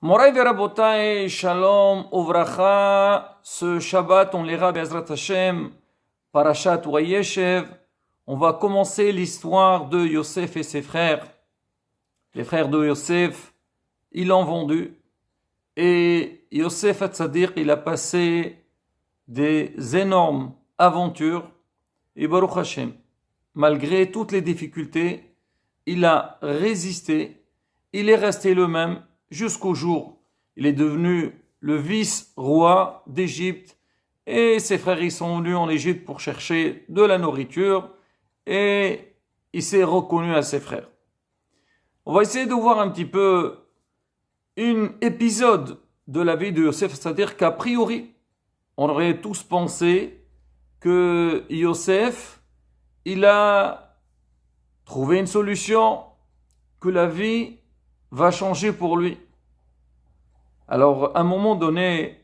Moray Verabotai, Shalom, Uvracha, ce Shabbat, on lira Be'ezrat Hashem, Parashat Wayeshev. On va commencer l'histoire de Yosef et ses frères. Les frères de Yosef, ils l'ont vendu. Et Yosef Hatzadik, il a passé des énormes aventures. Et Baruch Hashem, malgré toutes les difficultés, il a résisté. Il est resté le même jusqu'au jour. Il est devenu le vice-roi d'Égypte. Et ses frères, ils sont venus en Égypte pour chercher de la nourriture. Et il s'est reconnu à ses frères. On va essayer de voir un petit peu un épisode de la vie de Yosef, c'est-à-dire qu'a priori, on aurait tous pensé que Yosef, il a trouvé une solution, que la vie va changer pour lui. Alors, à un moment donné,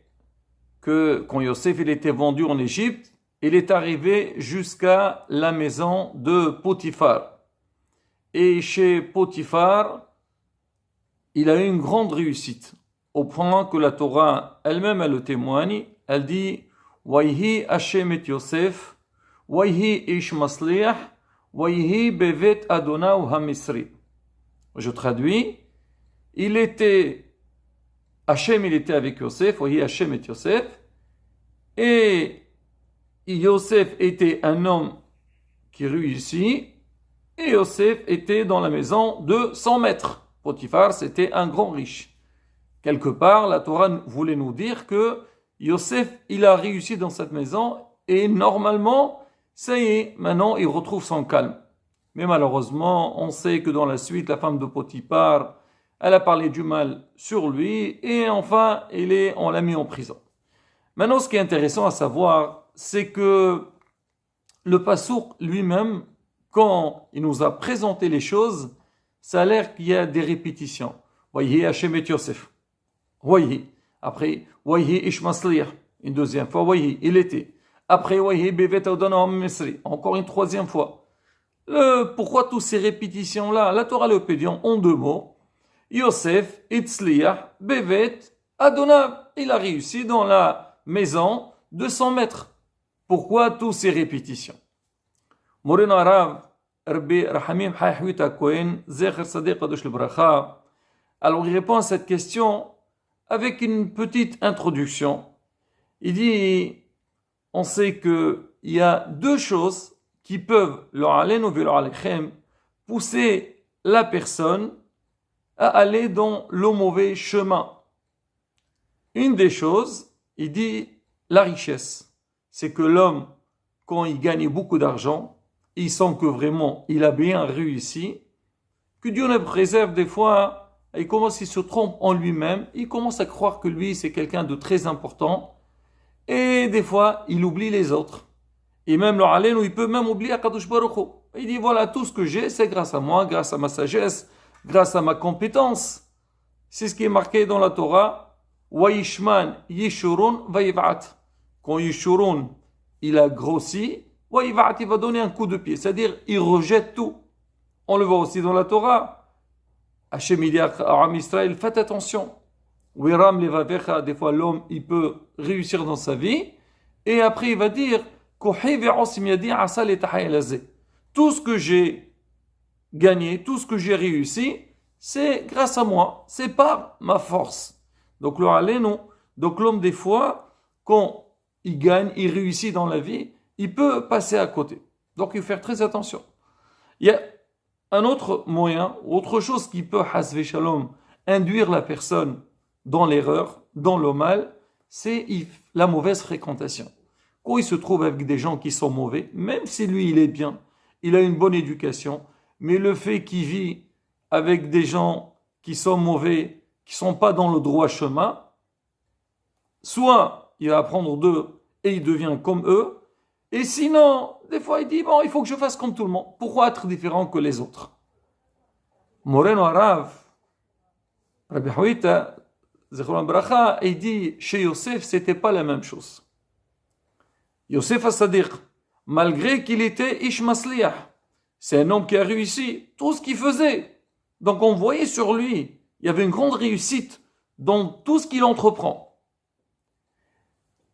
quand Yosef il était vendu en Égypte, il est arrivé jusqu'à la maison de Potiphar. Et chez Potiphar, il a eu une grande réussite, au point que la Torah elle-même, elle le témoigne. Elle dit « Wayhi Hashem et Yosef, Wayhi ish masliach, Wayhi bevet Adonau ha-Misri » Je traduis, Hashem il était avec Yosef, Wayhi Hashem et Yosef, et Yosef était un homme qui réussit, et Yosef était dans la maison de 100 maîtres. Potiphar, c'était un grand riche. Quelque part, la Torah voulait nous dire que Yosef, il a réussi dans cette maison, et normalement, ça y est, maintenant, il retrouve son calme. Mais malheureusement, on sait que dans la suite, la femme de Potiphar, elle a parlé du mal sur lui, et enfin, on l'a mis en prison. Maintenant, ce qui est intéressant à savoir, c'est que le Passouk lui-même, quand il nous a présenté les choses, ça a l'air qu'il y a des répétitions. Voyez Hashem et Yosef. Voyez. Après, voyez Ish Masliach. Une deuxième fois, voyez, il était. Après, voyez Bevet Adonau ha-Misri. Encore une troisième fois. Pourquoi toutes ces répétitions-là? La Torah le pédion en deux mots. Yosef, Itzliach, Bevet, Adonau. Il a réussi dans la maison de 100 maîtres. Pourquoi toutes ces répétitions? Moreno Arav, Rabbi Rahamim Hayhwita Kohen, Zecher Sadeh Kadosh le Bracha. Alors il répond à cette question avec une petite introduction. Il dit, on sait qu'il y a deux choses qui peuvent, pousser la personne à aller dans le mauvais chemin. Une des choses, il dit la richesse. C'est que l'homme, quand il gagne beaucoup d'argent, il sent que vraiment il a bien réussi, que Dieu le préserve des fois, il se trompe en lui-même, il commence à croire que lui c'est quelqu'un de très important, et des fois il oublie les autres. Et même le halen, il peut même oublier Akadosh Baruch Hu. Il dit voilà, tout ce que j'ai, c'est grâce à moi, grâce à ma sagesse, grâce à ma compétence. C'est ce qui est marqué dans la Torah. Wayishman Yishurun Vayivat. Quand Yishurun, il a grossi, Vayivat, il va donner un coup de pied. C'est-à-dire, il rejette tout. On le voit aussi dans la Torah. Hashem il dit à Am Israël, faites attention. Wiram levavecha, des fois l'homme, il peut réussir dans sa vie. Et après, il va dire, tout ce que j'ai gagné, tout ce que j'ai réussi, c'est grâce à moi, c'est par ma force. Donc l'homme des fois, quand il gagne, il réussit dans la vie, il peut passer à côté. Donc il faut faire très attention. Il y a un autre moyen, autre chose qui peut, hasvé shalom, induire la personne dans l'erreur, dans le mal, c'est la mauvaise fréquentation. Quand il se trouve avec des gens qui sont mauvais, même si lui il est bien, il a une bonne éducation, mais le fait qu'il vit avec des gens qui sont mauvais, qui sont pas dans le droit chemin, soit il va apprendre d'eux et il devient comme eux, et sinon, des fois il dit, bon, il faut que je fasse comme tout le monde. Pourquoi être différent que les autres? Moreno Arav, Rabbi Hawita, Zechron Bracha, il dit, chez Yosef, c'était pas la même chose. Yosef Hatzadik, malgré qu'il était Ish Masliach, c'est un homme qui a réussi tout ce qu'il faisait. Donc on voyait sur lui, il y avait une grande réussite dans tout ce qu'il entreprend.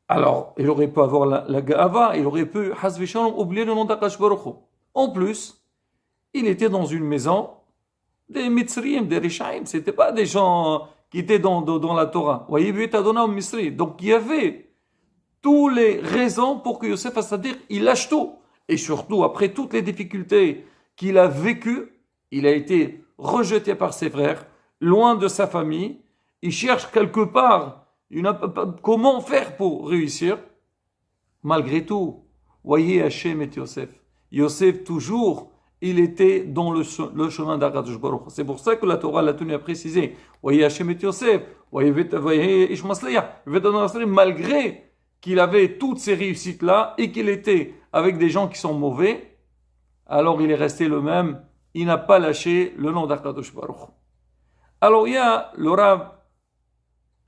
Alors, il aurait pu avoir la ga'ava, il aurait pu, hasbi shalom, oublier le nom d'Akadosh Baruch Hu. En plus, il était dans une maison des Mitzriim, des Rishaim, c'était pas des gens qui étaient dans la Torah. Donc il y avait toutes les raisons pour que Yosef, c'est-à-dire, il lâche tout. Et surtout, après toutes les difficultés qu'il a vécues, il a été rejeté par ses frères, loin de sa famille. Il cherche quelque part comment faire pour réussir. Malgré tout, voyez Hachem et Yosef. Yosef, toujours, il était dans le chemin d'Akadosh Baruch Hu. C'est pour ça que la Torah l'a tenu à préciser. Voyez Hachem et Yosef, voyez Ishmasliah, malgré qu'il avait toutes ces réussites-là et qu'il était avec des gens qui sont mauvais, alors il est resté le même. Il n'a pas lâché le nom d'Akadosh Baruch Hu. Alors il y a le Rav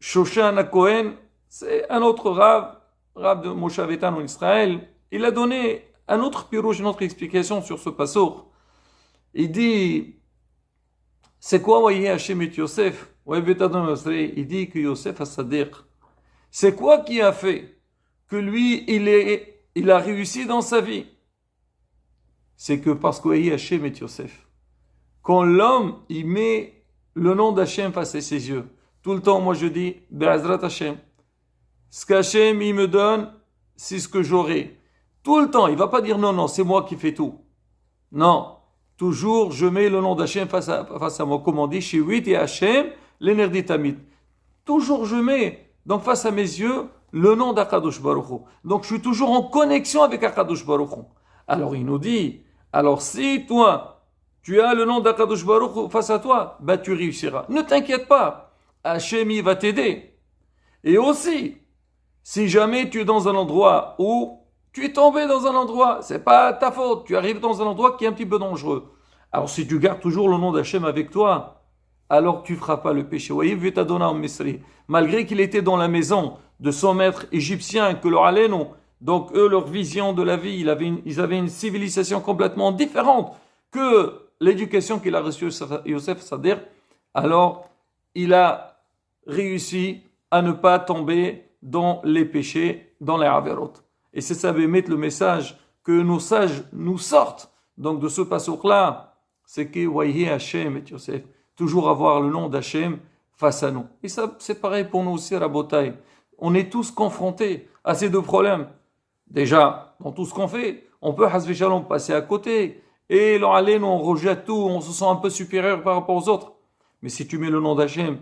Shoshan Cohen, c'est un autre Rav de Moshe Avetan en Israël. Il a donné un autre pirouge, une autre explication sur ce passour. Il dit, c'est quoi, voyez, Hachem et Yosef? Il dit que Yosef a Sadir. C'est quoi qui a fait que lui, il a réussi dans sa vie? C'est que parce que, voyez, Hachem et Yosef. Quand l'homme, il met le nom d'Hachem face à ses yeux, tout le temps, moi je dis, Be'azrat Hachem. Ce qu'Hachem, il me donne, c'est ce que j'aurai. Tout le temps, il ne va pas dire non, c'est moi qui fais tout. Non, toujours je mets le nom d'Hachem face à moi. Comme on dit, chez 8 et Hachem, l'énerditamit. Toujours je mets, donc face à mes yeux, le nom d'Akadosh Baruch Hu. Donc je suis toujours en connexion avec Akadosh Baruch Hu. Alors il nous dit, alors si toi, tu as le nom d'Akadosh Baruch Hu face à toi, ben tu réussiras. Ne t'inquiète pas, Hachem il va t'aider. Et aussi, si jamais tu es dans un endroit où tu es tombé dans un endroit, c'est pas ta faute, tu arrives dans un endroit qui est un petit peu dangereux. Alors si tu gardes toujours le nom d'Hachem avec toi, alors tu ne feras pas le péché. Voyez, malgré qu'il était dans la maison de son maître égyptien, que leur alénon, donc eux, leur vision de la vie, ils avaient une civilisation complètement différente que l'éducation qu'il a reçue Yosef, c'est-à-dire, alors il a réussi à ne pas tomber dans les péchés, dans les averot. Et c'est ça, mettre le message que nos sages nous sortent donc de ce passouk-là, c'est que voyez Hachem et Yosef, toujours avoir le nom d'Hachem face à nous. Et ça, c'est pareil pour nous aussi, Rabotai. On est tous confrontés à ces deux problèmes. Déjà, dans tout ce qu'on fait, on peut, hasbi shalom, passer à côté. Et nous, on rejette tout, on se sent un peu supérieur par rapport aux autres. Mais si tu mets le nom d'Hachem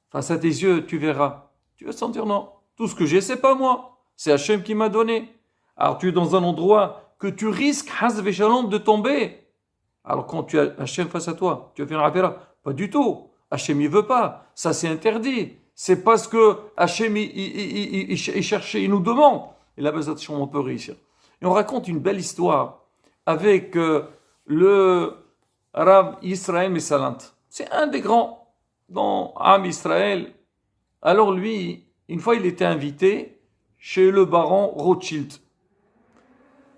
face à tes yeux, tu verras. Tu vas sentir non. Tout ce que j'ai, c'est pas moi. C'est Hachem qui m'a donné. Alors tu es dans un endroit que tu risques, hasbi shalom, de tomber. Alors quand tu as Hachem face à toi, tu vas faire un rappel. Pas du tout. Hachem, il veut pas. Ça, c'est interdit. C'est parce que Hachem, il cherchait, il nous demande. Et là, on peut réussir. Et on raconte une belle histoire avec le Rav Israël Messalant. C'est un des grands dans Am Israël. Alors lui, une fois, il était invité chez le baron Rothschild.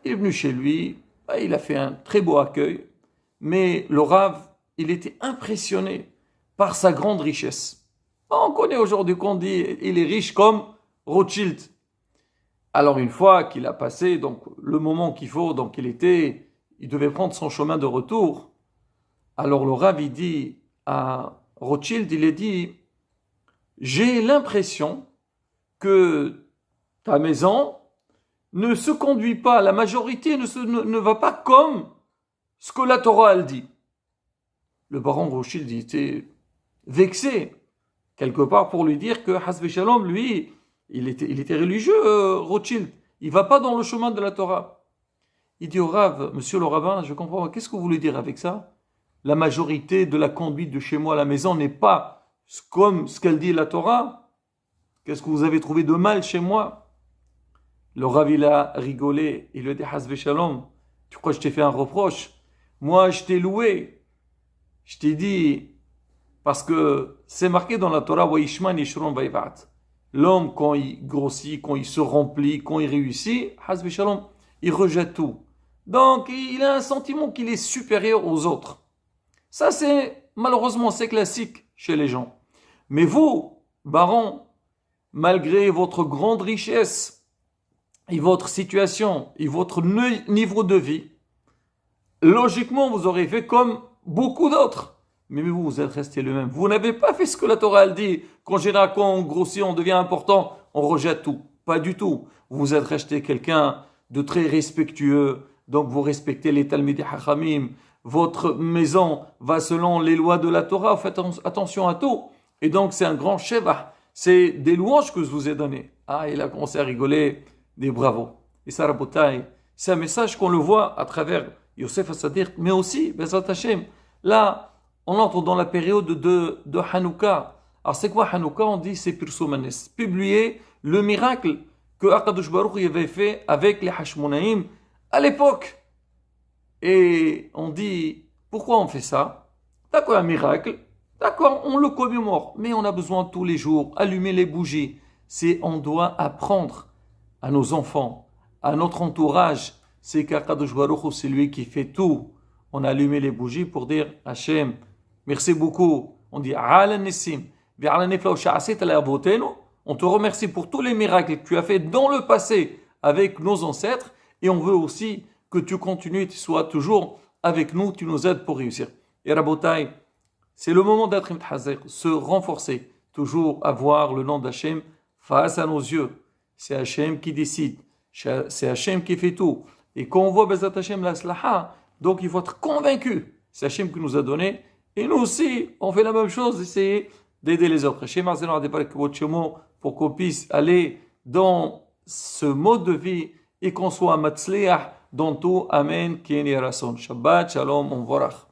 Il est venu chez lui, il a fait un très beau accueil, mais le Rav, il était impressionné par sa grande richesse. On connaît aujourd'hui qu'on dit il est riche comme Rothschild. Alors une fois qu'il a passé donc le moment qu'il faut, donc il devait prendre son chemin de retour. Alors le Rav, il dit à Rothschild, il a dit, j'ai l'impression que ta maison ne se conduit pas, la majorité ne va pas comme ce que la Torah elle dit. Le baron Rothschild était vexé, quelque part pour lui dire que Hasbe Shalom, lui, il était religieux, Rothschild. Il ne va pas dans le chemin de la Torah. Il dit au Rav, monsieur le rabbin, je comprends, qu'est-ce que vous voulez dire avec ça? La majorité de la conduite de chez moi à la maison n'est pas comme ce qu'elle dit la Torah. Qu'est-ce que vous avez trouvé de mal chez moi? Le Rav, il a rigolé. Il lui a dit, Hasbe Shalom, tu crois que je t'ai fait un reproche? Moi, je t'ai loué. Je t'ai dit, parce que c'est marqué dans la Torah, Waishman Yishron Vaivat. L'homme, quand il grossit, quand il se remplit, quand il réussit, Hasbe Shalom, il rejette tout. Donc, il a un sentiment qu'il est supérieur aux autres. Ça, malheureusement, c'est classique chez les gens. Mais vous, baron, malgré votre grande richesse et votre situation et votre niveau de vie, logiquement, vous aurez fait comme beaucoup d'autres. Mais vous, vous êtes resté le même. Vous n'avez pas fait ce que la Torah elle dit. Quand on grossit, on devient important, on rejette tout. Pas du tout. Vous êtes resté quelqu'un de très respectueux. Donc vous respectez les Talmidei Hachamim. Votre maison va selon les lois de la Torah. Faites attention à tout. Et donc c'est un grand shevah. C'est des louanges que je vous ai données. Ah, il a commencé à rigoler. Des bravos. Et ça, Rabotai, c'est un message qu'on le voit à travers Yosef Assadir, mais aussi, Bezrat Hashem. Là, on entre dans la période de Hanouka. Alors c'est quoi Hanouka? On dit c'est Pirsomanes. Publier le miracle que Akadosh Baruch Hu avait fait avec les Hashmonaïm à l'époque. Et on dit, pourquoi on fait ça? D'accord, un miracle. D'accord, on le commémore. Mais on a besoin tous les jours, allumer les bougies. On doit apprendre à nos enfants, à notre entourage. C'est qu'Akadosh Baruch Hu, c'est lui qui fait tout. On a allumé les bougies pour dire Hachem, merci beaucoup. On dit on te remercie pour tous les miracles que tu as fait dans le passé avec nos ancêtres et on veut aussi que tu continues, tu sois toujours avec nous, tu nous aides pour réussir. Et Rabotai, c'est le moment d'être imthazer, se renforcer, toujours avoir le nom d'Hachem face à nos yeux. C'est Hachem qui décide, c'est Hachem qui fait tout. Et quand on voit Bezat Hachem la slaha, donc il faut être convaincu. C'est Hachem qui nous a donné. Et nous aussi, on fait la même chose, essayer d'aider les autres. Hachem a donné pour qu'on puisse aller dans ce mode de vie et qu'on soit matzliah dans tout. Amen. Shabbat, shalom, on vorach.